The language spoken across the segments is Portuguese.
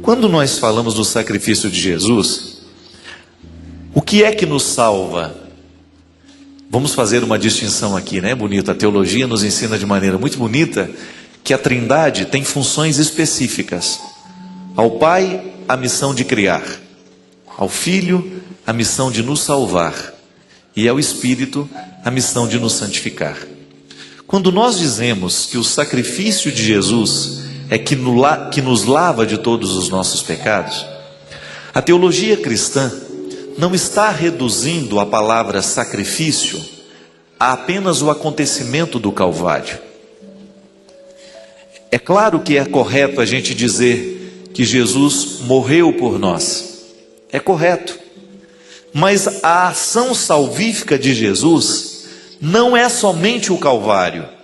Quando nós falamos do sacrifício de Jesus, o que é que nos salva? Vamos fazer uma distinção aqui, né? Bonita. A teologia nos ensina de maneira muito bonita que a Trindade tem funções específicas. Ao Pai, a missão de criar. Ao Filho, a missão de nos salvar. E ao Espírito, a missão de nos santificar. Quando nós dizemos que o sacrifício de Jesus é que nos lava de todos os nossos pecados, a teologia cristã não está reduzindo a palavra sacrifício a apenas o acontecimento do Calvário. É claro que é correto a gente dizer que Jesus morreu por nós. É correto. Mas a ação salvífica de Jesus não é somente o Calvário.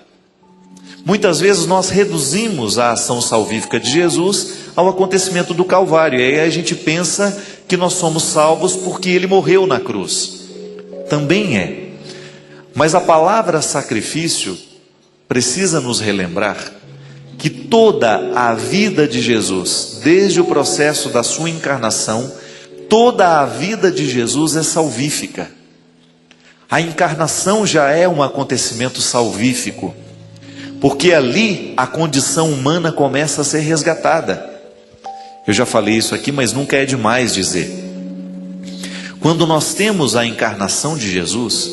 Muitas vezes nós reduzimos a ação salvífica de Jesus ao acontecimento do Calvário. E aí a gente pensa que nós somos salvos porque ele morreu na cruz. Também é. Mas a palavra sacrifício precisa nos relembrar que toda a vida de Jesus, desde o processo da sua encarnação, toda a vida de Jesus é salvífica. A encarnação já é um acontecimento salvífico, porque ali a condição humana começa a ser resgatada. Eu já falei isso aqui, mas nunca é demais dizer. Quando nós temos a encarnação de Jesus,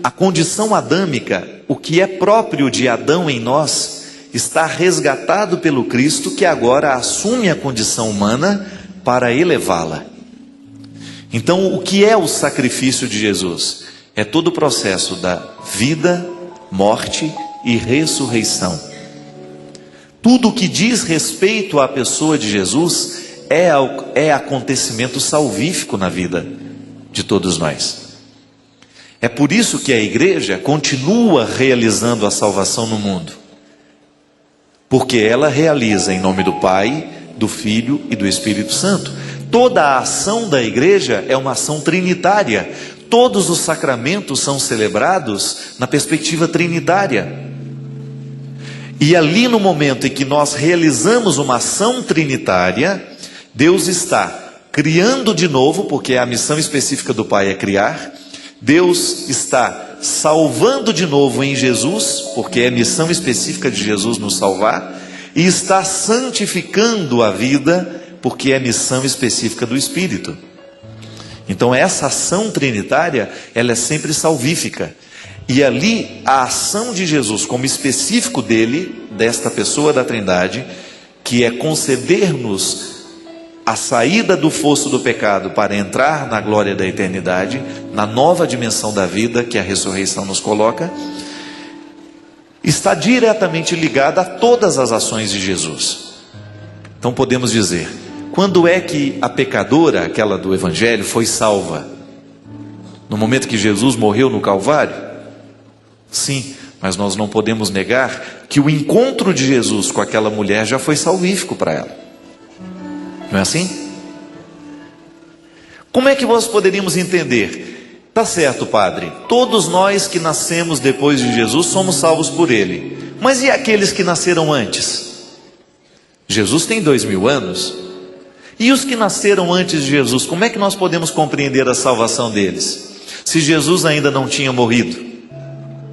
a condição adâmica, o que é próprio de Adão em nós, está resgatado pelo Cristo, que agora assume a condição humana para elevá-la. Então, o que é o sacrifício de Jesus? É todo o processo da vida, morte e ressurreição. Tudo que diz respeito à pessoa de Jesus é acontecimento salvífico na vida de todos nós. É por isso que a igreja continua realizando a salvação no mundo, porque ela realiza em nome do Pai, do Filho e do Espírito Santo. Toda a ação da igreja é uma ação trinitária. Todos os sacramentos são celebrados na perspectiva trinitária. E ali no momento em que nós realizamos uma ação trinitária, Deus está criando de novo, porque a missão específica do Pai é criar. Deus está salvando de novo em Jesus, porque é missão específica de Jesus nos salvar. E está santificando a vida, porque é missão específica do Espírito. Então essa ação trinitária, ela é sempre salvífica. E ali a ação de Jesus como específico dele, desta pessoa da Trindade, que é conceder-nos a saída do fosso do pecado para entrar na glória da eternidade, na nova dimensão da vida que a ressurreição nos coloca, está diretamente ligada a todas as ações de Jesus. Então podemos dizer, quando é que a pecadora, aquela do Evangelho, foi salva? No momento que Jesus morreu no Calvário? Sim, mas nós não podemos negar que o encontro de Jesus com aquela mulher já foi salvífico para ela. Não é assim? Como é que nós poderíamos entender? Tá certo, padre, todos nós que nascemos depois de Jesus somos salvos por ele. Mas e aqueles que nasceram antes? Jesus tem 2000 anos. E os que nasceram antes de Jesus, como é que nós podemos compreender a salvação deles? Se Jesus ainda não tinha morrido,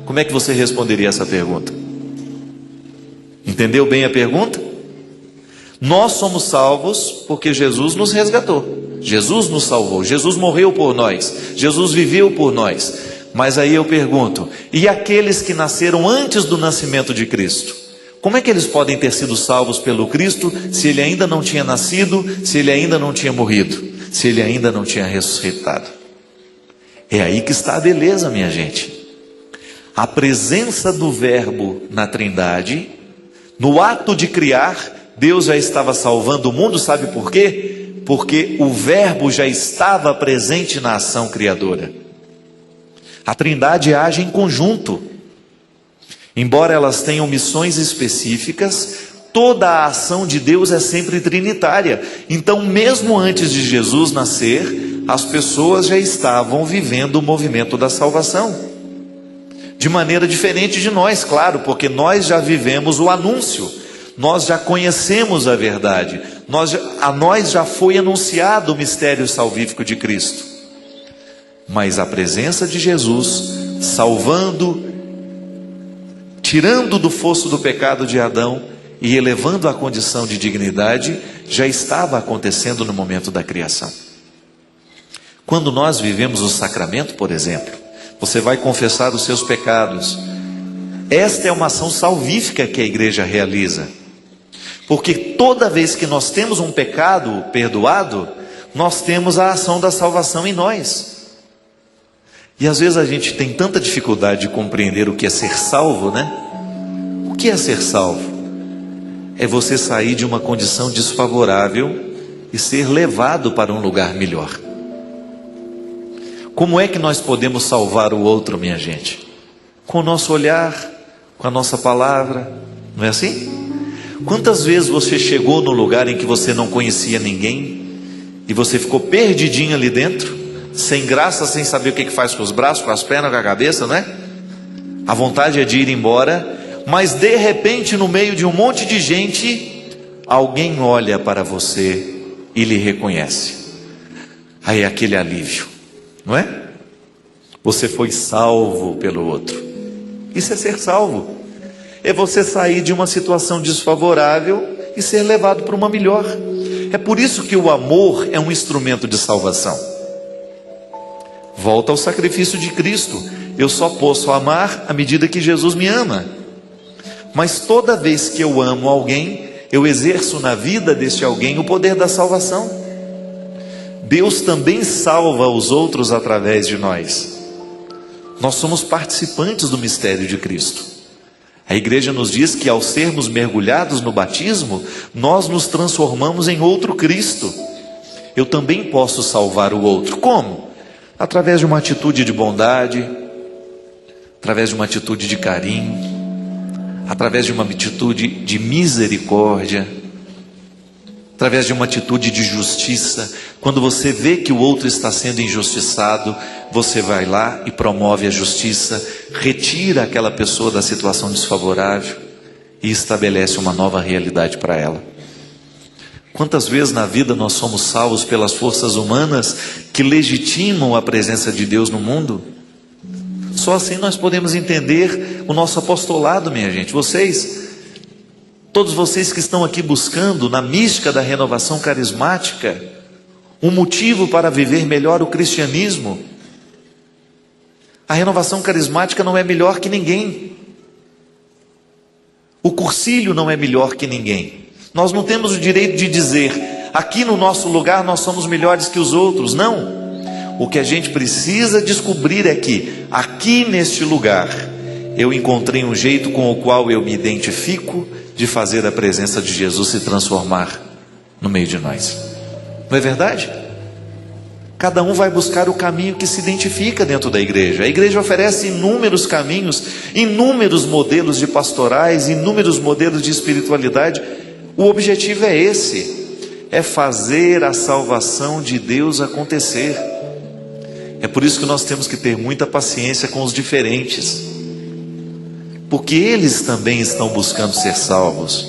como é que você responderia essa pergunta? Entendeu bem a pergunta? Nós somos salvos porque Jesus nos resgatou. Jesus nos salvou. Jesus morreu por nós. Jesus viveu por nós. Mas aí eu pergunto, e aqueles que nasceram antes do nascimento de Cristo? Como é que eles podem ter sido salvos pelo Cristo se ele ainda não tinha nascido, se ele ainda não tinha morrido, se ele ainda não tinha ressuscitado? É aí que está a beleza, minha gente. A presença do Verbo na Trindade, no ato de criar, Deus já estava salvando o mundo, sabe por quê? Porque o Verbo já estava presente na ação criadora. A Trindade age em conjunto. Embora elas tenham missões específicas, toda a ação de Deus é sempre trinitária. Então, mesmo antes de Jesus nascer, as pessoas já estavam vivendo o movimento da salvação. De maneira diferente de nós, claro, porque nós já vivemos o anúncio. nós já conhecemos a verdade, a nós já foi anunciado o mistério salvífico de Cristo. Mas a presença de Jesus, salvando, tirando do fosso do pecado de Adão e elevando a condição de dignidade, já estava acontecendo no momento da criação. Quando nós vivemos o sacramento, por exemplo, você vai confessar os seus pecados. Esta é uma ação salvífica que a igreja realiza. Porque toda vez que nós temos um pecado perdoado, nós temos a ação da salvação em nós. E às vezes a gente tem tanta dificuldade de compreender o que é ser salvo, né? O que é ser salvo? É você sair de uma condição desfavorável e ser levado para um lugar melhor. Como é que nós podemos salvar o outro, minha gente? Com o nosso olhar, com a nossa palavra, não é assim? Quantas vezes você chegou num lugar em que você não conhecia ninguém e você ficou perdidinho ali dentro, sem graça, sem saber o que faz com os braços, com as pernas, com a cabeça, não é? A vontade é de ir embora, mas de repente, no meio de um monte de gente, alguém olha para você e lhe reconhece. Aí é aquele alívio, não é? Você foi salvo pelo outro. Isso é ser salvo. É você sair de uma situação desfavorável e ser levado para uma melhor. É por isso que o amor é um instrumento de salvação. Volta ao sacrifício de Cristo. Eu só posso amar à medida que Jesus me ama. Mas toda vez que eu amo alguém, eu exerço na vida deste alguém o poder da salvação. Deus também salva os outros através de nós. Nós somos participantes do mistério de Cristo. A igreja nos diz que ao sermos mergulhados no batismo, nós nos transformamos em outro Cristo. Eu também posso salvar o outro. Como? Através de uma atitude de bondade, através de uma atitude de carinho, através de uma atitude de misericórdia, através de uma atitude de justiça. Quando você vê que o outro está sendo injustiçado, você vai lá e promove a justiça, retira aquela pessoa da situação desfavorável e estabelece uma nova realidade para ela. Quantas vezes na vida nós somos salvos pelas forças humanas que legitimam a presença de Deus no mundo? Só assim nós podemos entender o nosso apostolado, minha gente. Todos vocês que estão aqui buscando na mística da renovação carismática um motivo para viver melhor o cristianismo. A renovação carismática não é melhor que ninguém. O cursilho não é melhor que ninguém. Nós não temos o direito de dizer, aqui no nosso lugar nós somos melhores que os outros. Não. O que a gente precisa descobrir é que aqui neste lugar eu encontrei um jeito com o qual eu me identifico de fazer a presença de Jesus se transformar no meio de nós. Não é verdade? Cada um vai buscar o caminho que se identifica dentro da igreja. A igreja oferece inúmeros caminhos, inúmeros modelos de pastorais, inúmeros modelos de espiritualidade. O objetivo é esse, é fazer a salvação de Deus acontecer. É por isso que nós temos que ter muita paciência com os diferentes, porque eles também estão buscando ser salvos,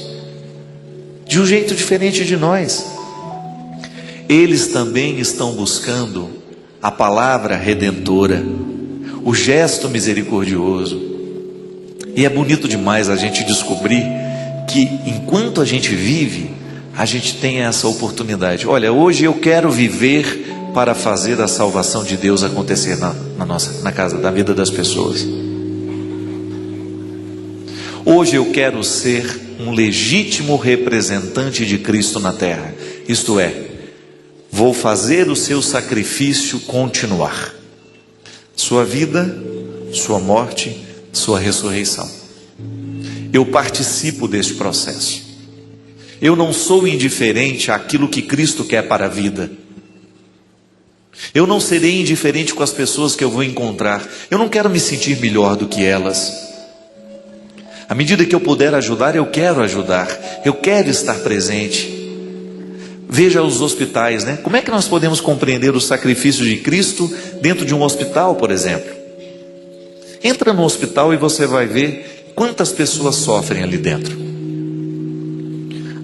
de um jeito diferente de nós. Eles também estão buscando a palavra redentora, o gesto misericordioso. E é bonito demais a gente descobrir que enquanto a gente vive, a gente tem essa oportunidade. Olha, hoje eu quero viver para fazer a salvação de Deus acontecer na casa, na vida das pessoas. Hoje eu quero ser um legítimo representante de Cristo na terra. Isto é, vou fazer o seu sacrifício continuar. Sua vida, sua morte, sua ressurreição. Eu participo deste processo. Eu não sou indiferente àquilo que Cristo quer para a vida. Eu não serei indiferente com as pessoas que eu vou encontrar. Eu não quero me sentir melhor do que elas. À medida que eu puder ajudar, eu quero ajudar. Eu quero estar presente. Veja os hospitais, né? Como é que nós podemos compreender o sacrifício de Cristo dentro de um hospital, por exemplo? Entra no hospital e você vai ver quantas pessoas sofrem ali dentro.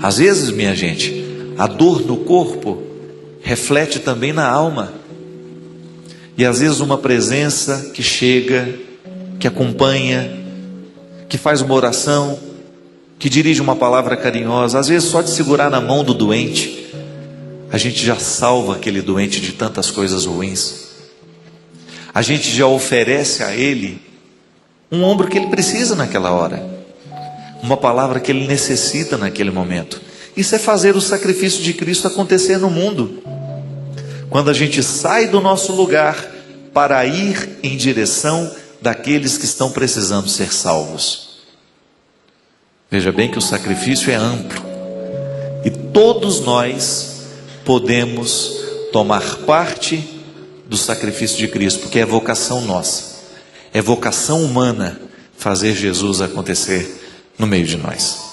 Às vezes, minha gente, a dor no corpo reflete também na alma. E às vezes uma presença que chega, que acompanha, que faz uma oração, que dirige uma palavra carinhosa, às vezes só de segurar na mão do doente, a gente já salva aquele doente de tantas coisas ruins. A gente já oferece a ele um ombro que ele precisa naquela hora, uma palavra que ele necessita naquele momento. Isso é fazer o sacrifício de Cristo acontecer no mundo. Quando a gente sai do nosso lugar para ir em direção daqueles que estão precisando ser salvos. Veja bem que o sacrifício é amplo e todos nós podemos tomar parte do sacrifício de Cristo, porque é vocação nossa, é vocação humana fazer Jesus acontecer no meio de nós.